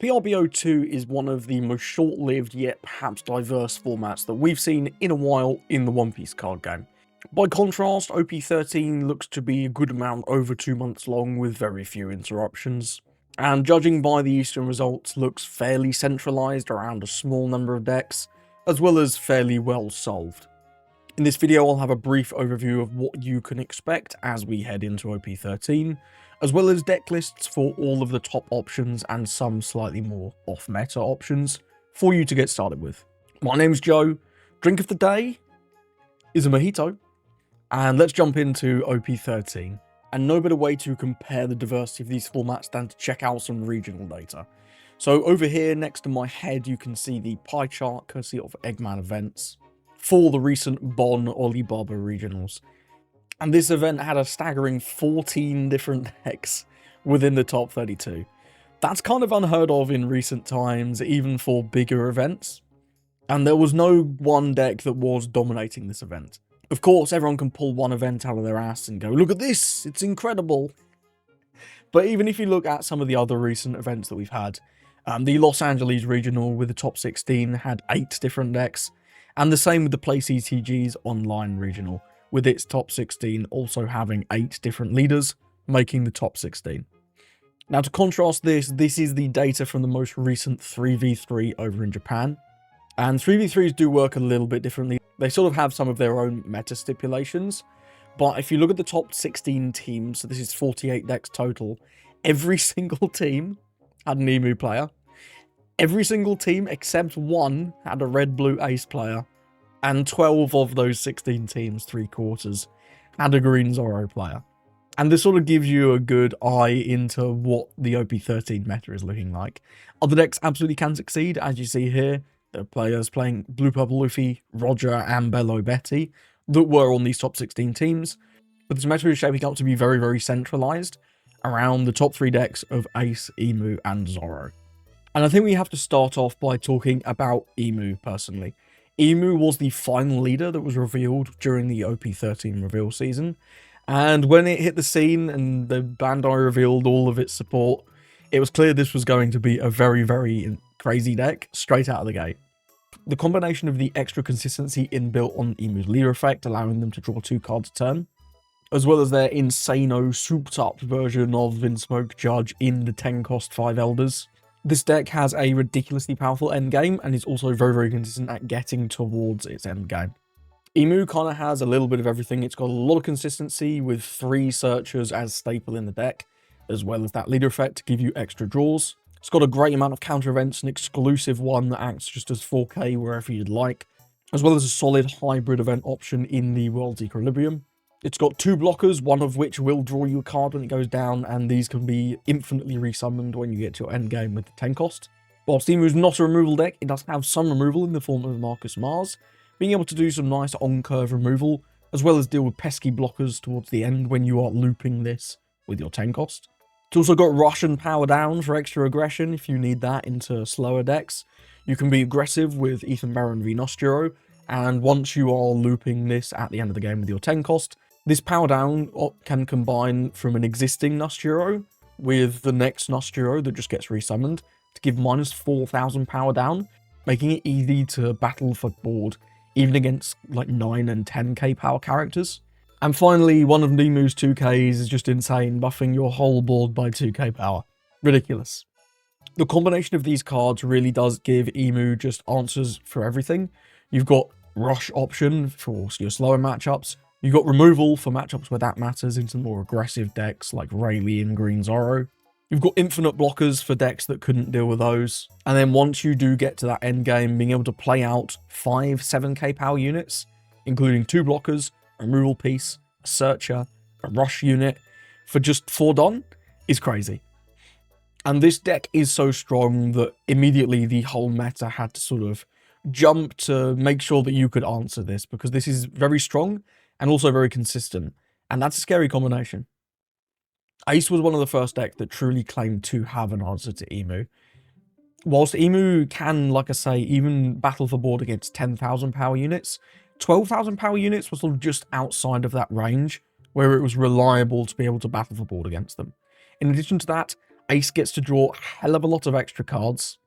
PRBO2 is one of the most short-lived yet perhaps diverse formats that we've seen in a while in the One Piece card game. By contrast, OP13 looks to be a good amount over 2 months long with very few interruptions, and judging by the Eastern results looks fairly centralised around a small number of decks, as well as fairly well solved. In this video I'll have a brief overview of what you can expect as we head into OP13, as well as deck lists for all of the top options and some slightly more off-meta options for you to get started with. My name's Joe, drink of the day is a mojito, and let's jump into OP13. And no better way to compare the diversity of these formats than to check out some regional data. So over here next to my head you can see the pie chart courtesy of Eggman Events for the recent Bon Alibaba regionals. And this event had a staggering 14 different decks within the top 32. That's kind of unheard of in recent times, even for bigger events. And there was no one deck that was dominating this event. Of course, everyone can pull one event out of their ass and go, look at this, it's incredible. But even if you look at some of the other recent events that we've had, the Los Angeles regional with the top 16 had 8 different decks, and the same with the Play CTG's online regional, with its top 16 also having 8 different leaders, making the top 16. Now to contrast this is the data from the most recent 3v3 over in Japan. And 3v3s do work a little bit differently. They sort of have some of their own meta stipulations, but if you look at the top 16 teams, so this is 48 decks total, every single team had an Emu player. Every single team except one had a red-blue ace player. And 12 of those 16 teams, 3/4, had a green Zoro player. And this sort of gives you a good eye into what the OP13 meta is looking like. Other decks absolutely can succeed, as you see here. There are players playing Blue Purple Luffy, Roger, and Bello Betty that were on these top 16 teams. But this meta is shaping up to be very, very centralised around the top 3 decks of Ace, Emu, and Zoro. And I think we have to start off by talking about Emu personally. Emu was the final leader that was revealed during the OP13 reveal season, and when it hit the scene and the Bandai revealed all of its support, it was clear this was going to be a very, very crazy deck straight out of the gate. The combination of the extra consistency inbuilt on Emu's leader effect, allowing them to draw 2 cards a turn, as well as their insano souped up version of Vinsmoke Judge in the 10 cost 5 Elders. This deck has a ridiculously powerful endgame and is also very, very consistent at getting towards its endgame. Emu kind of has a little bit of everything. It's got a lot of consistency with 3 searchers as staple in the deck, as well as that leader effect to give you extra draws. It's got a great amount of counter events, an exclusive one that acts just as 4K wherever you'd like, as well as a solid hybrid event option in the World's Equilibrium. It's got 2 blockers, one of which will draw you a card when it goes down, and these can be infinitely resummoned when you get to your endgame with the 10 cost. Whilst Emu is not a removal deck, it does have some removal in the form of Marcus Mars, being able to do some nice on-curve removal, as well as deal with pesky blockers towards the end when you are looping this with your 10 cost. It's also got Rush and Power Down for extra aggression if you need that into slower decks. You can be aggressive with Ethan Baron v Nostro, and once you are looping this at the end of the game with your 10 cost, this Power Down can combine from an existing Nostro with the next Nostro that just gets resummoned to give minus 4,000 Power Down, making it easy to battle for board, even against like 9 and 10k power characters. And finally, one of Nemu's 2ks is just insane, buffing your whole board by 2k power. Ridiculous. The combination of these cards really does give Emu just answers for everything. You've got Rush option for your slower matchups. You've got removal for matchups where that matters into more aggressive decks like Rayleigh and Green Zoro. You've got infinite blockers for decks that couldn't deal with those. And then once you do get to that end game, being able to play out 5 7k power units, including 2 blockers, a removal piece, a searcher, a rush unit, for just 4 done, is crazy. And this deck is so strong that immediately the whole meta had to sort of jump to make sure that you could answer this, because this is very strong and also very consistent, and that's a scary combination. Ace was one of the first decks that truly claimed to have an answer to Emu. Whilst Emu can, like I say, even battle for board against 10,000 power units, 12,000 power units was sort of just outside of that range, where it was reliable to be able to battle for board against them. In addition to that, Ace gets to draw a hell of a lot of extra cards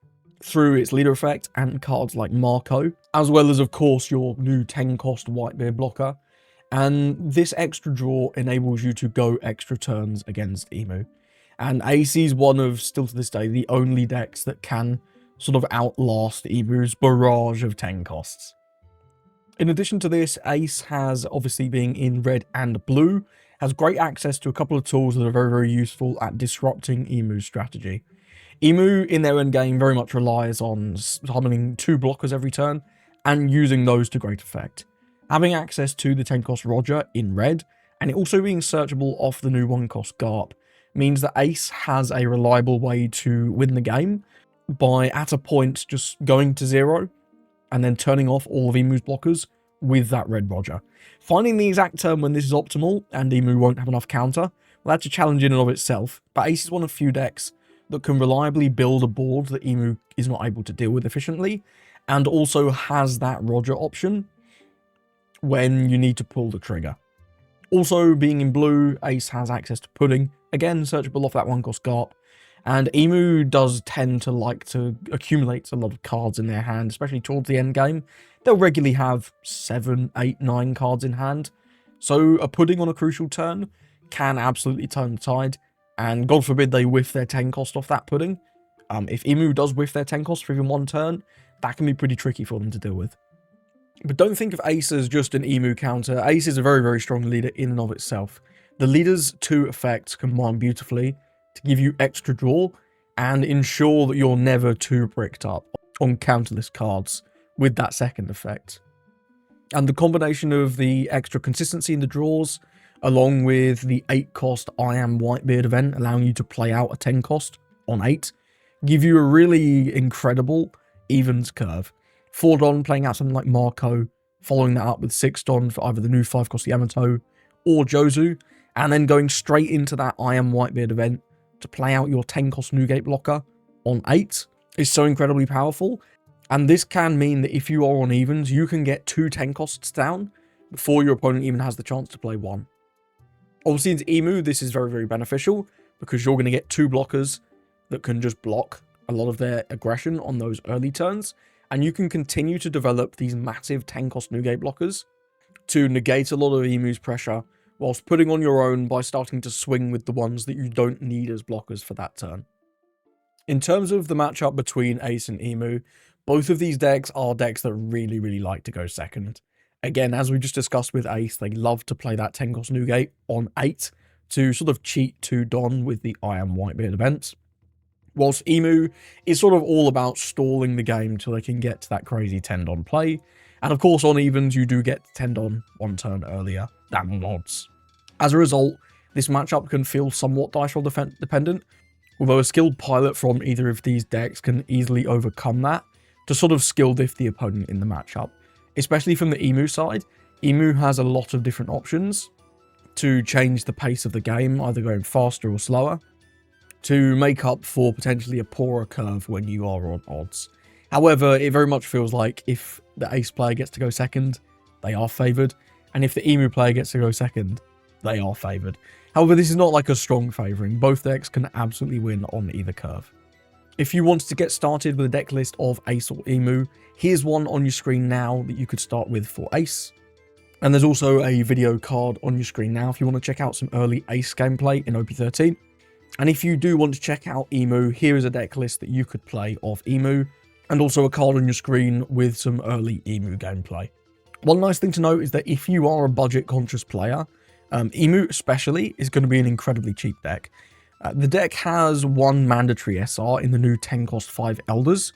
through its leader effect and cards like Marco, as well as, of course, your new 10 cost Whitebeard blocker. And this extra draw enables you to go extra turns against Emu. And Ace is one of, still to this day, the only decks that can sort of outlast Emu's barrage of 10 costs. In addition to this, Ace has, obviously being in red and blue, has great access to a couple of tools that are very, very useful at disrupting Emu's strategy. Emu, in their endgame, very much relies on summoning 2 blockers every turn, and using those to great effect. Having access to the 10 cost Roger in red, and it also being searchable off the new 1 cost Garp, means that Ace has a reliable way to win the game by, at a point, just going to 0, and then turning off all of Emu's blockers with that red Roger. Finding the exact turn when this is optimal, and Emu won't have enough counter, well, that's a challenge in and of itself, but Ace is one of few decks that can reliably build a board that Emu is not able to deal with efficiently, and also has that Roger option when you need to pull the trigger. Also, being in blue, Ace has access to Pudding, again searchable off that 1 cost Garp, and Emu does tend to like to accumulate a lot of cards in their hand, especially towards the end game. They'll regularly have 7, 8, 9 cards in hand, so a Pudding on a crucial turn can absolutely turn the tide, and God forbid they whiff their 10 cost off that Pudding. If Emu does whiff their 10 cost for even 1 turn, that can be pretty tricky for them to deal with. But don't think of Ace as just an Emu counter. Ace is a very, very strong leader in and of itself. The leader's 2 effects combine beautifully to give you extra draw and ensure that you're never too bricked up on counterless cards with that second effect. And the combination of the extra consistency in the draws, along with the 8 cost I Am Whitebeard event allowing you to play out a 10 cost on 8, give you a really incredible evens curve. 4 Don playing out something like Marco, following that up with 6 Don for either the new 5 cost Yamato or Jozu, and then going straight into that I Am Whitebeard event to play out your 10 cost Newgate blocker on 8 is so incredibly powerful. And this can mean that if you are on evens, you can get 2 10 costs down before your opponent even has the chance to play 1. Obviously, into Emu, this is very, very beneficial because you're going to get 2 blockers that can just block a lot of their aggression on those early turns. And you can continue to develop these massive 10 cost Newgate blockers to negate a lot of Emu's pressure, whilst putting on your own by starting to swing with the ones that you don't need as blockers for that turn. In terms of the matchup between Ace and Emu, both of these decks are decks that really, really like to go second. Again, as we just discussed with Ace, they love to play that 10 cost Newgate on 8 to sort of cheat to Don with the I Am Whitebeard events. Whilst Emu is sort of all about stalling the game till they can get to that crazy 10 Don play. And of course, on evens, you do get 10 Don 1 turn earlier than mods. As a result, this matchup can feel somewhat dice roll dependent, although a skilled pilot from either of these decks can easily overcome that to sort of skill diff the opponent in the matchup. Especially from the Emu side, Emu has a lot of different options to change the pace of the game, either going faster or slower, to make up for potentially a poorer curve when you are on odds. However, it very much feels like if the Ace player gets to go second, they are favoured, and if the Emu player gets to go second, they are favoured. However, this is not like a strong favouring. Both decks can absolutely win on either curve. If you wanted to get started with a deck list of Ace or Emu, here's one on your screen now that you could start with for Ace. And there's also a video card on your screen now if you want to check out some early Ace gameplay in OP13. And if you do want to check out Emu, here is a deck list that you could play of Emu, and also a card on your screen with some early Emu gameplay. One nice thing to note is that if you are a budget-conscious player, Emu especially is going to be an incredibly cheap deck. The deck has 1 mandatory SR in the new 10 cost 5 Elders,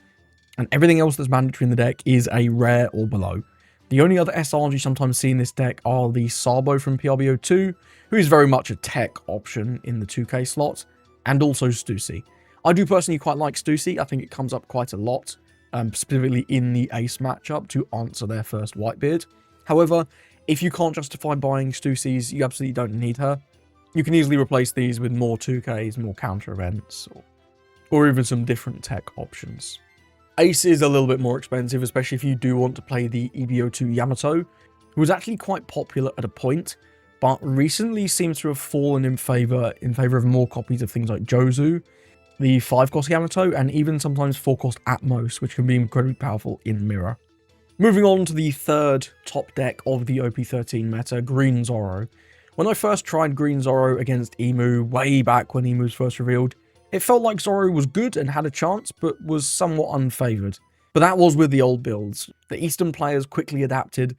and everything else that's mandatory in the deck is a rare or below. The only other SRs you sometimes see in this deck are the Sabo from PRBO2, who is very much a tech option in the 2k slot, and also Stussy. I do personally quite like Stussy. I think it comes up quite a lot, specifically in the Ace matchup to answer their first Whitebeard. However, if you can't justify buying Stussys, you absolutely don't need her. You can easily replace these with more 2ks, more counter events, or even some different tech options. Ace is a little bit more expensive, especially if you do want to play the EBO2 Yamato, who was actually quite popular at a point, but recently seems to have fallen in favor of more copies of things like Jozu, the 5-cost Yamato, and even sometimes 4-cost Atmos, which can be incredibly powerful in Mirror. Moving on to the third top deck of the OP13 meta, Green Zoro. When I first tried Green Zoro against Emu way back when Emu was first revealed, it felt like Zoro was good and had a chance, but was somewhat unfavoured. But that was with the old builds. The Eastern players quickly adapted,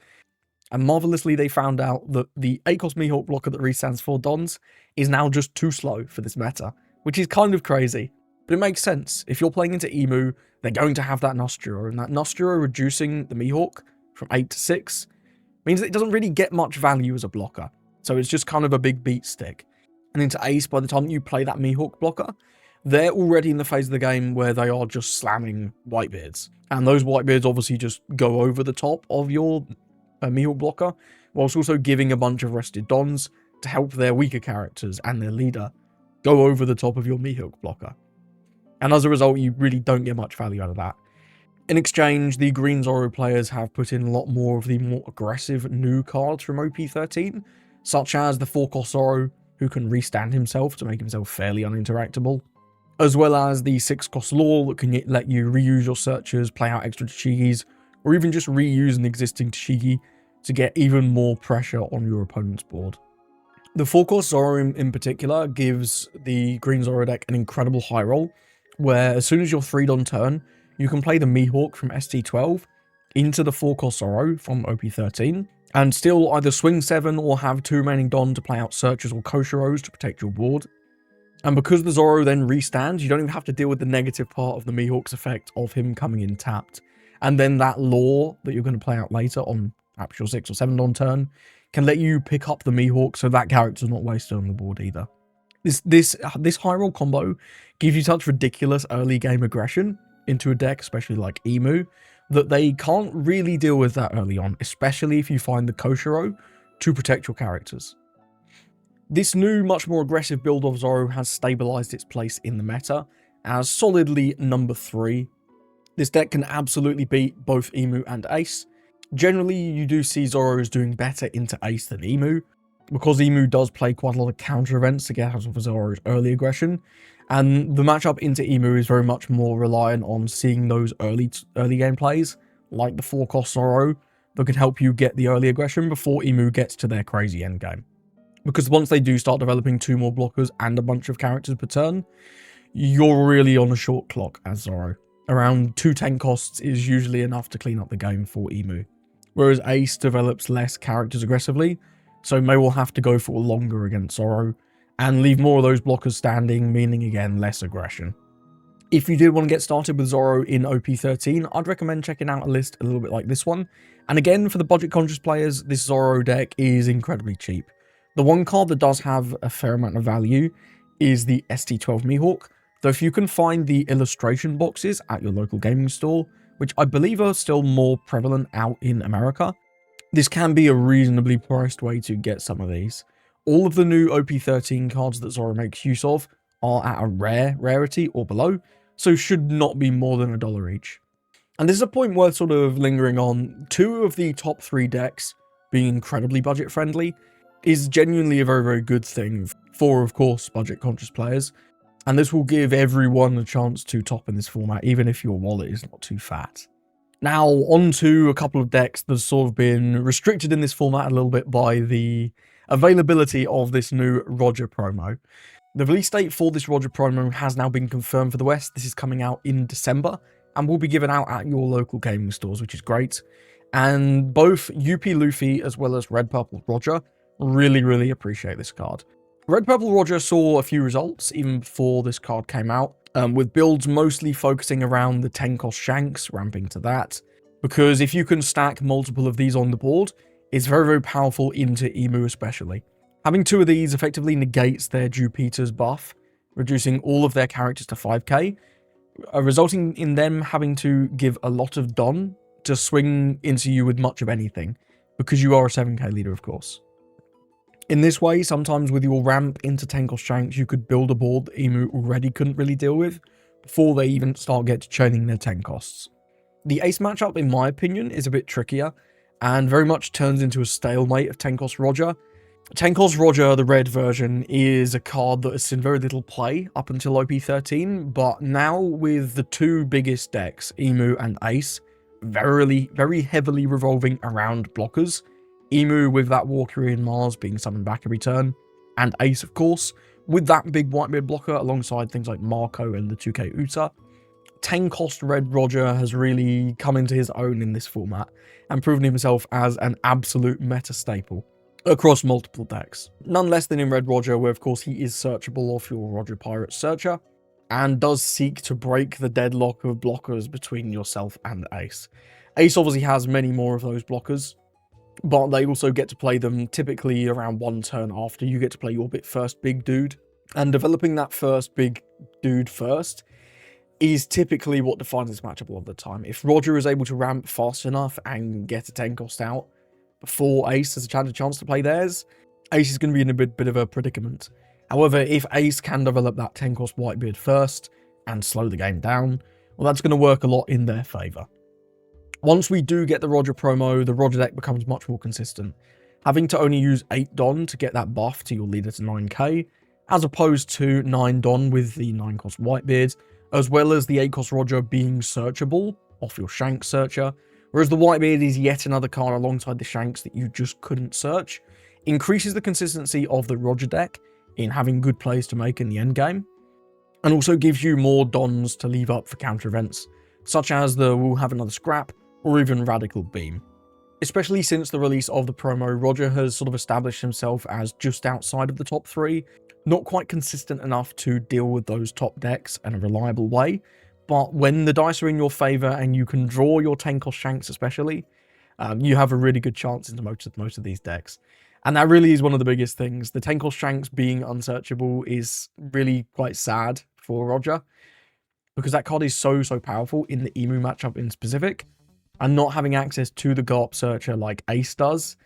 and marvellously they found out that the 8-cost Mihawk blocker that restands 4 Dons is now just too slow for this meta, which is kind of crazy. But it makes sense. If you're playing into Emu, they're going to have that Nostro, and that Nostro reducing the Mihawk from 8 to 6 means that it doesn't really get much value as a blocker. So it's just kind of a big beat stick. And into Ace, by the time you play that Mihawk blocker, they're already in the phase of the game where they are just slamming Whitebeards. And those Whitebeards obviously just go over the top of your Mihawk blocker, whilst also giving a bunch of rested Dons to help their weaker characters and their leader go over the top of your Mihawk blocker. And as a result, you really don't get much value out of that. In exchange, the Green Zoro players have put in a lot more of the more aggressive new cards from OP13, such as the 4-cost Zoro, who can restand himself to make himself fairly uninteractable, as well as the 6-cost Law that can let you reuse your searchers, play out extra Tashigis, or even just reuse an existing Tashigi to get even more pressure on your opponent's board. The 4-cost Zoro in particular gives the Green Zoro deck an incredible high roll, where as soon as you're 3'd on turn, you can play the Mihawk from ST12 into the 4-cost Zoro from OP13, and still either swing 7 or have 2 remaining Don to play out Searchers or Koshiros to protect your board. And because the Zoro then restands, you don't even have to deal with the negative part of the Mihawk's effect of him coming in tapped. And then that Law that you're going to play out later on perhaps your 6 or 7 Don turn can let you pick up the Mihawk so that character's not wasted on the board either. This high roll combo gives you such ridiculous early game aggression into a deck, especially like Emu, that they can't really deal with that early on, especially if you find the Koshiro to protect your characters. This new, much more aggressive build of Zoro has stabilized its place in the meta as solidly number 3. This deck can absolutely beat both Emu and Ace. Generally, you do see Zoros doing better into Ace than Emu, because Emu does play quite a lot of counter events to get out of Zoro's early aggression, and the matchup into Emu is very much more reliant on seeing those early game plays, like the 4-cost Zoro, that can help you get the early aggression before Emu gets to their crazy endgame. Because once they do start developing 2 more blockers and a bunch of characters per turn, you're really on a short clock as Zoro. Around 2 10 costs is usually enough to clean up the game for Emu, whereas Ace develops less characters aggressively, so may well have to go for longer against Zoro, and leave more of those blockers standing, meaning again less aggression. If you did want to get started with Zoro in OP13, I'd recommend checking out a list a little bit like this one, and again for the budget conscious players, this Zoro deck is incredibly cheap. The one card that does have a fair amount of value is the ST12 Mihawk, though if you can find the illustration boxes at your local gaming store, which I believe are still more prevalent out in America, this can be a reasonably priced way to get some of these. All of the new OP13 cards that Zoro makes use of are at a rarity or below, so should not be more than $1 each. And this is a point worth sort of lingering on. 2 of the top 3 decks being incredibly budget friendly is genuinely a very, very good thing for, of course, budget conscious players. And this will give everyone a chance to top in this format, even if your wallet is not too fat. Now, on to a couple of decks that have sort of been restricted in this format a little bit by the availability of this new Roger promo. The release date for this Roger promo has now been confirmed for the West. This is coming out in December and will be given out at your local gaming stores, which is great. And both UP Luffy as well as Red Purple Roger really, really appreciate this card. Red Purple Roger saw a few results even before this card came out, with builds mostly focusing around the 10-cost Shanks, ramping to that, because if you can stack multiple of these on the board, it's very, very powerful into Emu especially. Having 2 of these effectively negates their Jupiter's buff, reducing all of their characters to 5k, resulting in them having to give a lot of Don to swing into you with much of anything, because you are a 7k leader, of course. In this way, sometimes with your ramp into 10-cost Shanks, you could build a board that Emu already couldn't really deal with before they even start churning their 10 costs. The Ace matchup, in my opinion, is a bit trickier and very much turns into a stalemate of 10-cost Roger. 10-Cost Roger, the red version, is a card that has seen very little play up until OP13, but now with the two biggest decks, Emu and Ace, very heavily revolving around blockers. Emu with that Walkerian Mars being summoned back every turn, and Ace, of course, with that big Whitebeard blocker alongside things like Marco and the 2K Uta. 10-Cost Red Roger has really come into his own in this format and proven himself as an absolute meta staple across multiple decks. None less than in Red Roger, where of course he is searchable off your Roger Pirate Searcher, and does seek to break the deadlock of blockers between yourself and Ace. Ace obviously has many more of those blockers, but they also get to play them typically around one turn after you get to play your first big dude. And developing that first big dude first is typically what defines this matchup a lot of the time. If Roger is able to ramp fast enough and get a 10-cost out before Ace has a chance to play theirs, Ace is going to be in a bit of a predicament. However, if Ace can develop that 10-cost Whitebeard first and slow the game down, well, that's going to work a lot in their favour. Once we do get the Roger promo, the Roger deck becomes much more consistent. Having to only use 8 Don to get that buff to your leader to 9k, as opposed to 9 Don with the 9-cost Whitebeard, as well as the 8-cost Roger being searchable off your Shanks Searcher, whereas the Whitebeard is yet another card alongside the Shanks that you just couldn't search, increases the consistency of the Roger deck in having good plays to make in the endgame, and also gives you more Dons to leave up for counter events, such as the We'll Have Another Scrap, or even Radical Beam. Especially since the release of the promo, Roger has sort of established himself as just outside of the top 3, not quite consistent enough to deal with those top decks in a reliable way, but when the dice are in your favour and you can draw your 10-cost Shanks especially, you have a really good chance into most of these decks. And that really is one of the biggest things. The 10-cost Shanks being unsearchable is really quite sad for Roger, because that card is so powerful in the Emu matchup in specific, and not having access to the Garp Searcher like Ace does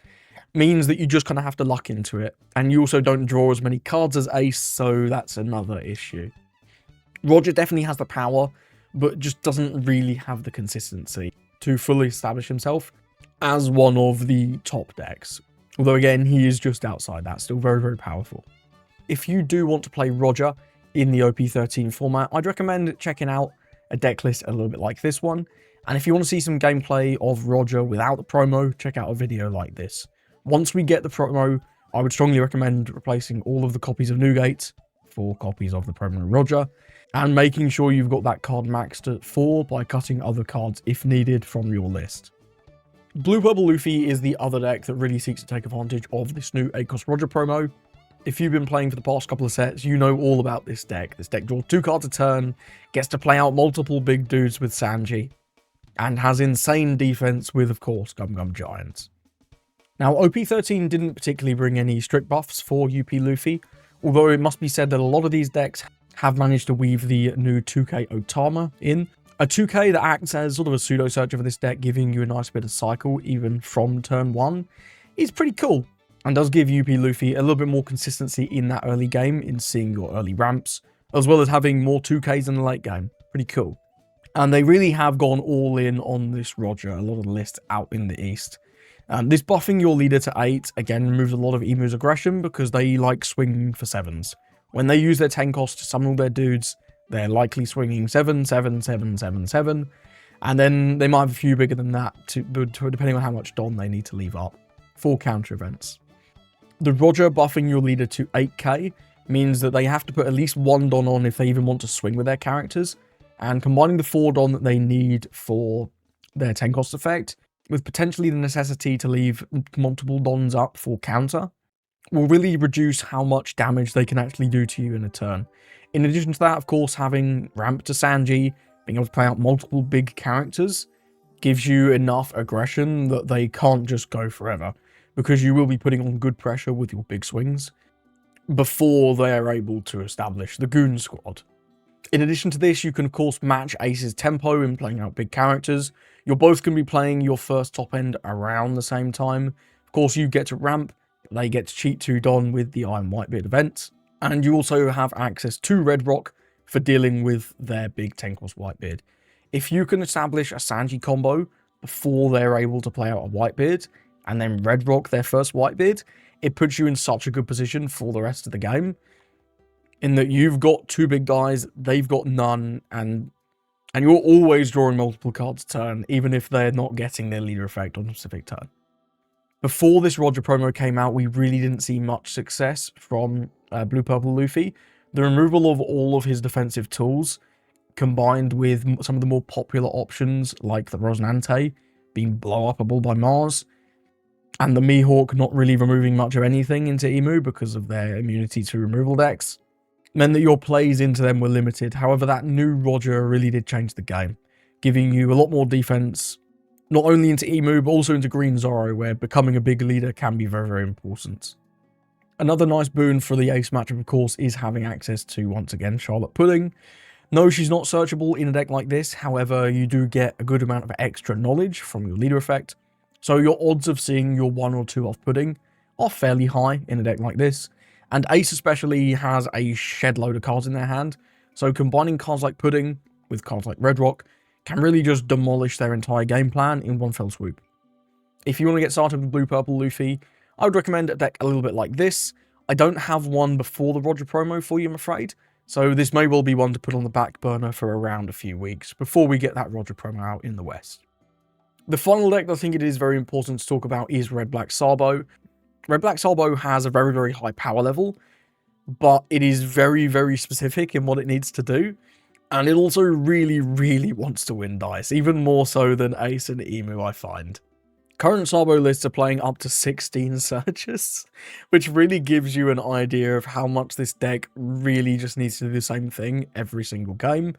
means that you just kind of have to luck into it, and you also don't draw as many cards as Ace, so that's another issue. Roger definitely has the power, but just doesn't really have the consistency to fully establish himself as one of the top decks. Although again, he is just outside that, still very powerful. If you do want to play Roger in the OP13 format, I'd recommend checking out a deck list a little bit like this one. And if you want to see some gameplay of Roger without the promo, check out a video like this. Once we get the promo, I would strongly recommend replacing all of the copies of Newgate for copies of the promo Roger, and making sure you've got that card maxed at 4 by cutting other cards if needed from your list. Blue Purple Luffy is the other deck that really seeks to take advantage of this new 8-cost Roger promo. If you've been playing for the past couple of sets, you know all about this deck. This deck draws 2 cards a turn, gets to play out multiple big dudes with Sanji, and has insane defense with, of course, Gum Gum Giants. Now, OP13 didn't particularly bring any strict buffs for UP Luffy, although it must be said that a lot of these decks have managed to weave the new 2K Otama in. A 2K that acts as sort of a pseudo-searcher for this deck, giving you a nice bit of cycle even from turn 1, is pretty cool, and does give UP Luffy a little bit more consistency in that early game in seeing your early ramps, as well as having more 2Ks in the late game. Pretty cool. And they really have gone all in on this Roger, a lot of the lists out in the East. This buffing your leader to 8, again, removes a lot of Emu's aggression because they like swinging for 7s. When they use their 10 cost to summon all their dudes, they're likely swinging 7, 7, 7, 7, 7, and then they might have a few bigger than that, depending on how much Don they need to leave up for counter events. The Roger buffing your leader to 8k means that they have to put at least 1 Don on if they even want to swing with their characters, and combining the 4 Don that they need for their 10 cost effect, with potentially the necessity to leave multiple Dons up for counter, will really reduce how much damage they can actually do to you in a turn. In addition to that, of course, having ramp to Sanji, being able to play out multiple big characters, gives you enough aggression that they can't just go forever, because you will be putting on good pressure with your big swings before they are able to establish the Goon Squad. In addition to this, you can of course match Ace's tempo in playing out big characters. You're both going to be playing your first top end around the same time. Of course, you get to ramp, they get to cheat 2 Don with the Iron Whitebeard event, and you also have access to Red Rock for dealing with their big 10-cost Whitebeard. If you can establish a Sanji combo before they're able to play out a Whitebeard, and then Red Rock their first Whitebeard, it puts you in such a good position for the rest of the game, in that you've got two big guys, they've got none, and you're always drawing multiple cards a turn, even if they're not getting their leader effect on a specific turn. Before this Roger promo came out, we really didn't see much success from Blue Purple Luffy. The removal of all of his defensive tools, combined with some of the more popular options, like the Rosnante being blow-upable by Mars, and the Mihawk not really removing much of anything into Emu because of their immunity to removal decks, meant that your plays into them were limited. However, that new Roger really did change the game, giving you a lot more defense, not only into Emu, but also into Green Zoro, where becoming a big leader can be very, very important. Another nice boon for the Ace matchup, of course, is having access to, once again, Charlotte Pudding. No, she's not searchable in a deck like this, however, you do get a good amount of extra knowledge from your leader effect, so your odds of seeing your 1 or 2 off Pudding are fairly high in a deck like this, and Ace especially has a shed load of cards in their hand, so combining cards like Pudding with cards like Red Rock can really just demolish their entire game plan in one fell swoop. If you want to get started with Blue Purple Luffy, I would recommend a deck a little bit like this. I don't have one before the Roger promo for you, I'm afraid, so this may well be one to put on the back burner for around a few weeks before we get that Roger promo out in the West. The final deck I think it is very important to talk about is Red Black Sabo. Red Black Sabo has a very, very high power level, but it is very, very specific in what it needs to do, and it also really, really wants to win dice, even more so than Ace and Emu, I find. Current Sabo lists are playing up to 16 searches, which really gives you an idea of how much this deck really just needs to do the same thing every single game.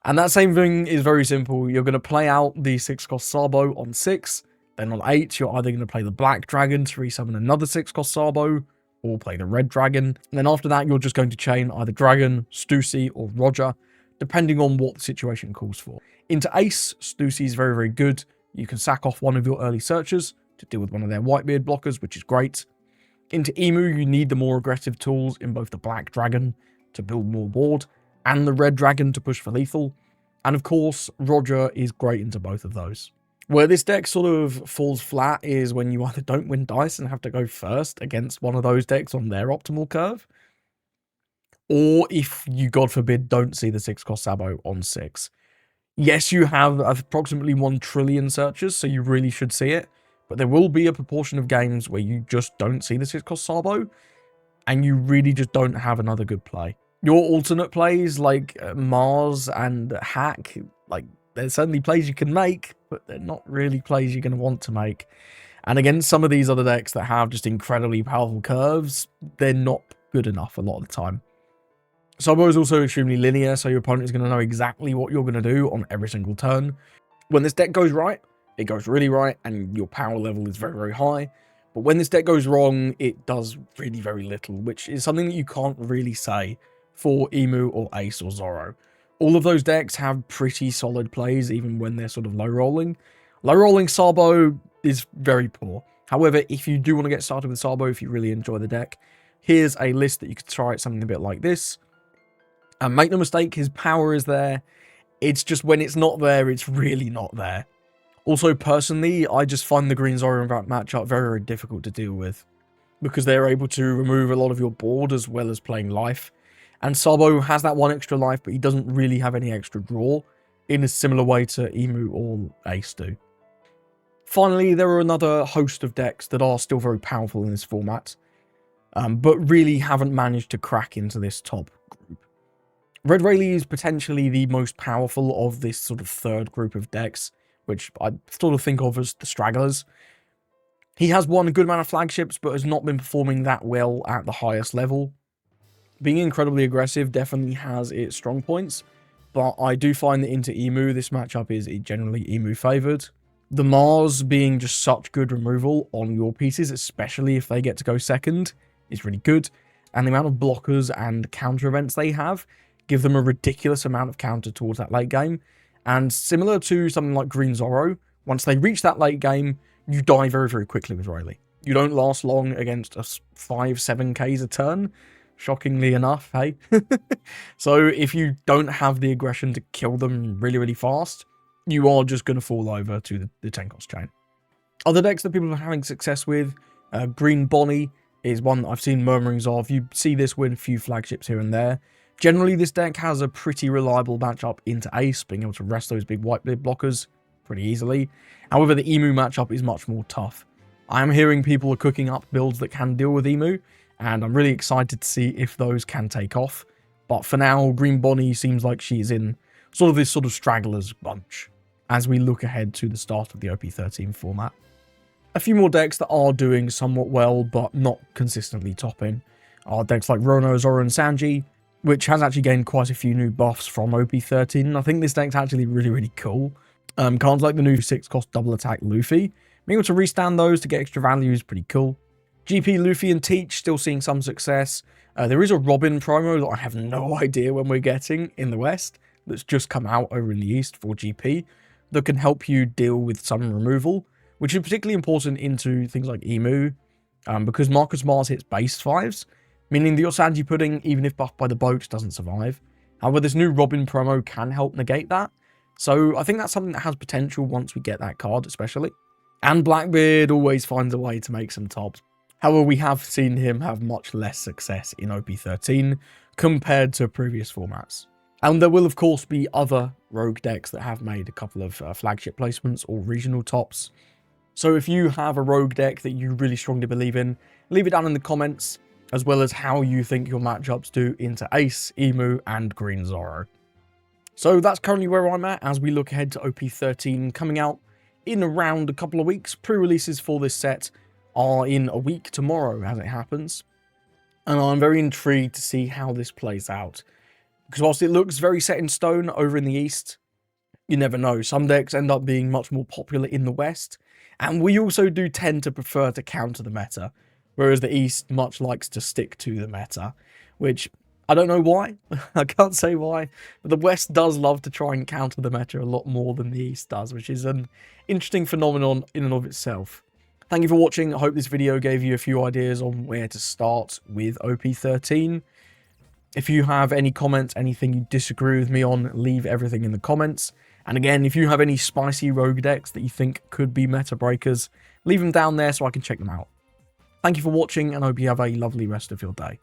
And that same thing is very simple. You're going to play out the 6-cost Sabo on 6, then on 8 you're either going to play the Black Dragon to resummon another 6-cost Sabo, or play the Red Dragon. And then after that you're just going to chain either Dragon, Stussy, or Roger, depending on what the situation calls for. Into Ace, Stussy is very, very good. You can sack off one of your early searchers to deal with one of their Whitebeard blockers, which is great. Into Emu, you need the more aggressive tools in both the Black Dragon to build more board, and the Red Dragon to push for lethal. And of course, Roger is great into both of those. Where this deck sort of falls flat is when you either don't win dice and have to go first against one of those decks on their optimal curve, or if you, God forbid, don't see the 6-cost Sabo on 6. Yes, you have approximately 1 trillion searches, so you really should see it, but there will be a proportion of games where you just don't see the 6-cost Sabo, and you really just don't have another good play. Your alternate plays, like Mars and Hack, like, there's certainly plays you can make, but they're not really plays you're going to want to make. And against some of these other decks that have just incredibly powerful curves, they're not good enough a lot of the time. Sabo is also extremely linear, so your opponent is going to know exactly what you're going to do on every single turn. When this deck goes right, it goes really right, and your power level is very, very high. But when this deck goes wrong, it does really very little, which is something that you can't really say for Emu or Ace or Zoro. All of those decks have pretty solid plays, even when they're sort of low-rolling. Low-rolling Sabo is very poor. However, if you do want to get started with Sabo, if you really enjoy the deck, here's a list that you could try at something a bit like this. And make no mistake, his power is there. It's just when it's not there, it's really not there. Also, personally, I just find the Green Zoro matchup very, very difficult to deal with, because they're able to remove a lot of your board as well as playing life. And Sabo has that 1 extra life, but he doesn't really have any extra draw in a similar way to Emu or Ace do. Finally, there are another host of decks that are still very powerful in this format, but really haven't managed to crack into this top group. Red Rayleigh is potentially the most powerful of this sort of third group of decks, which I sort of think of as the stragglers. He has won a good amount of flagships, but has not been performing that well at the highest level. Being incredibly aggressive definitely has its strong points, but I do find that into Emu, this matchup is generally Emu favoured. The Mars being just such good removal on your pieces, especially if they get to go second, is really good, and the amount of blockers and counter events they have give them a ridiculous amount of counter towards that late game. And similar to something like Green Zoro, once they reach that late game, you die very, very quickly with Rayleigh. You don't last long against a 5-7Ks a turn, shockingly enough, hey? So if you don't have the aggression to kill them really, really fast, you are just going to fall over to the 10-cost chain. Other decks that people are having success with, Green Bonnie is one that I've seen murmurings of. You see this win a few flagships here and there. Generally, this deck has a pretty reliable matchup into Ace, being able to rest those big white blade blockers pretty easily. However, the Emu matchup is much more tough. I am hearing people are cooking up builds that can deal with Emu, and I'm really excited to see if those can take off. But for now, Green Bonnie seems like she's in this sort of stragglers bunch as we look ahead to the start of the OP13 format. A few more decks that are doing somewhat well, but not consistently topping, are decks like Rono, Zoro, and Sanji, which has actually gained quite a few new buffs from OP13. I think this deck's actually really cool. Cards like the new 6-cost double attack Luffy, being able to restand those to get extra value is pretty cool. GP, Luffy, and Teach still seeing some success. There is a Robin promo that I have no idea when we're getting in the West, that's just come out over in the East for GP, that can help you deal with some removal, which is particularly important into things like Emu, because Marcus Mars hits base 5s, meaning that your Sanji Pudding, even if buffed by the boat, doesn't survive. However, this new Robin promo can help negate that, so I think that's something that has potential once we get that card, especially. And Blackbeard always finds a way to make some tops. However, we have seen him have much less success in OP13 compared to previous formats. And there will, of course, be other rogue decks that have made a couple of flagship placements or regional tops. So if you have a rogue deck that you really strongly believe in, leave it down in the comments, as well as how you think your matchups do into Ace, Emu, and Green Zoro. So that's currently where I'm at as we look ahead to OP13 coming out in around a couple of weeks. Pre-releases for this set are in a week tomorrow as it happens. And I'm very intrigued to see how this plays out. Because whilst it looks very set in stone over in the East, you never know. Some decks end up being much more popular in the West. And we also do tend to prefer to counter the meta. Whereas the East much likes to stick to the meta. Which, I don't know why. I can't say why. But the West does love to try and counter the meta a lot more than the East does. Which is an interesting phenomenon in and of itself. Thank you for watching. I hope this video gave you a few ideas on where to start with OP13. If you have any comments, anything you disagree with me on, leave everything in the comments. And again, if you have any spicy rogue decks that you think could be meta breakers, leave them down there so I can check them out. Thank you for watching, and I hope you have a lovely rest of your day.